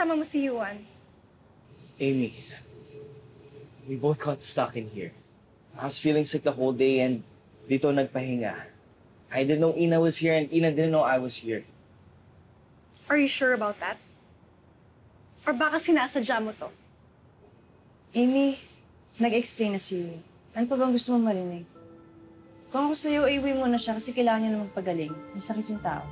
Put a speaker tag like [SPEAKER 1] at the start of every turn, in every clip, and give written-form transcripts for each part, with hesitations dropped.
[SPEAKER 1] kasama mo si Yuan?
[SPEAKER 2] Amy, we both got stuck in here. I was feeling sick the whole day and dito nagpahinga. I didn't know Ina was here and Ina didn't know I was here.
[SPEAKER 1] Are you sure about that? Or baka sinasadya mo to?
[SPEAKER 3] Amy, nag-explain na si Yui. Ano pa bang gusto mo marinig? Kung ako sa'yo, iuwi mo na siya kasi kailangan niya na magpagaling. May sakit yung tao.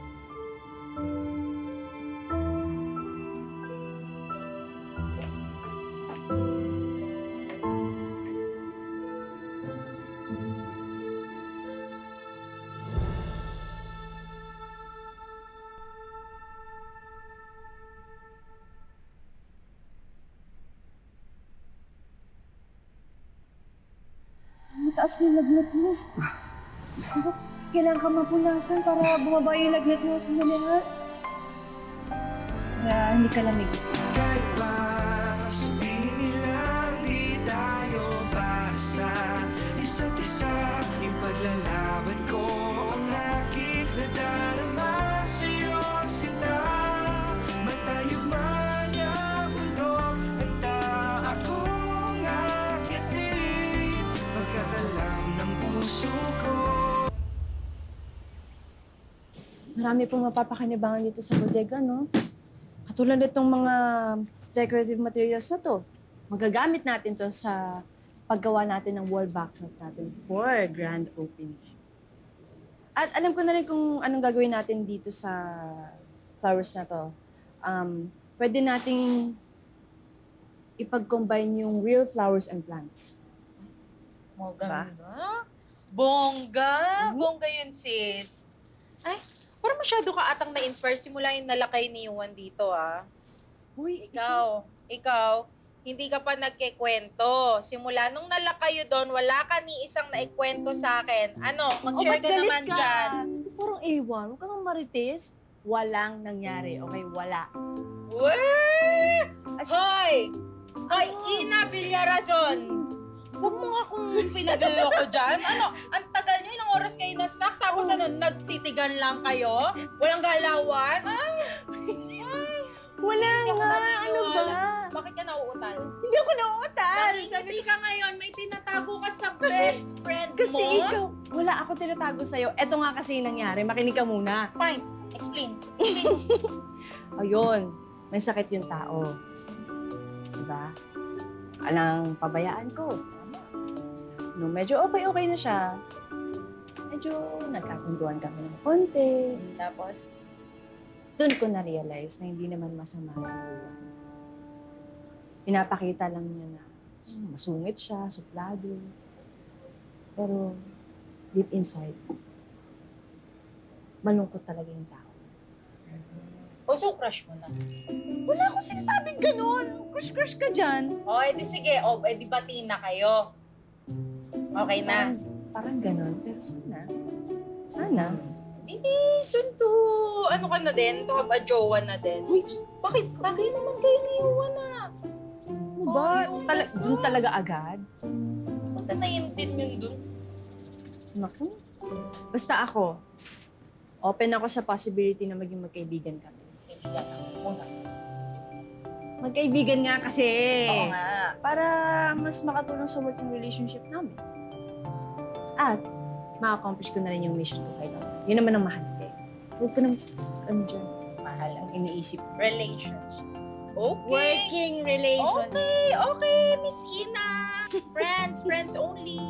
[SPEAKER 3] Mataas na yung lagnat mo. Bakit kailangan ka mapunasan para bumaba yung lagnat mo sa mga? Kaya hindi ka lamig.
[SPEAKER 4] Kahit pa sabihin nilang di tayo para sa isa't isa, yung paglalaban ko ang aking nadarama sa'yo sila. Matayog man ang bundok, handa akong akitin pagkakalam ng puso ko.
[SPEAKER 3] Marami pong mapapakinabangan dito sa bodega, no? Katulad nitong mga decorative materials na to. Magagamit natin to sa paggawa natin ng wall backdrop natin for grand opening. At alam ko na rin kung anong gagawin natin dito sa flowers na to. Pwede nating ipag-combine yung real flowers and plants.
[SPEAKER 5] Maganda. Bongga! Bongga yun, sis. Ay, parang masyado ka atang na-inspire simula yung nalakay ni Yuan dito, ah.
[SPEAKER 3] Uy,
[SPEAKER 5] Ikaw, hindi ka pa nagkikwento. Simula nung nalakayo doon, wala ka ni isang naikwento sa akin. Ano, mag-share ka naman dyan.
[SPEAKER 3] Ito parang ewan. Huwag kang marites. Walang nangyari, okay? Wala.
[SPEAKER 5] Weh! Hoy! Hoy, Ina Villarazon! Huwag mo nga akong pinagalo ko dyan. Ano, ang tagal nyo, ilang oras kayo na-snack, tapos ano, nagtitigan lang kayo? Walang galawan? Ay!
[SPEAKER 3] Wala nga. Ano ba?
[SPEAKER 5] Bakit ka nauutal?
[SPEAKER 3] Hindi ako nauutal.
[SPEAKER 5] Nakikiti ka ngayon, may tinatago ka sa best friend mo?
[SPEAKER 3] Kasi ikaw, wala ako tinatago sa'yo. Eto nga kasi yung nangyari. Makinig ka muna.
[SPEAKER 5] Fine, explain.
[SPEAKER 3] Ayun, may sakit yung tao. Diba? Alang pabayaan ko. Tama. Nung medyo okay na siya, medyo nagkakunduan kami ng konti. Tapos, doon ko na-realize na hindi naman masama si Yuan. Pinapakita lang niya na masungit siya, suplado. Pero deep inside, malungkot talaga yung tao.
[SPEAKER 5] O, so crush mo na.
[SPEAKER 3] Wala akong sinasabing ganun. Crush-crush ka dyan.
[SPEAKER 5] O, edi sige. O, edi bati na kayo. Okay na.
[SPEAKER 3] Parang ganun. Pero sana.
[SPEAKER 5] Di, soon to, ano ka na din? To have a jowa na din.
[SPEAKER 3] Uy,
[SPEAKER 5] Bakit? Bagay naman kayo ni Yuan na.
[SPEAKER 3] ano ba? Doon talaga agad?
[SPEAKER 5] Punta na yun din yun dun.
[SPEAKER 3] Naku. Basta ako, open ako sa possibility na maging magkaibigan kami.
[SPEAKER 5] Kaibigan lang. Muna.
[SPEAKER 3] Magkaibigan nga kasi.
[SPEAKER 5] Oo nga.
[SPEAKER 3] Para mas makatulong sa working relationship namin. At ma-accomplish ko na rin yung mission ko kay Lord. Yun naman ang mahalaga. Huwag ko nang, dyan,
[SPEAKER 5] Mahal
[SPEAKER 3] ang iniisip.
[SPEAKER 5] relationship. Okay.
[SPEAKER 3] Working relationship.
[SPEAKER 5] Okay, Miss Ina. Friends only.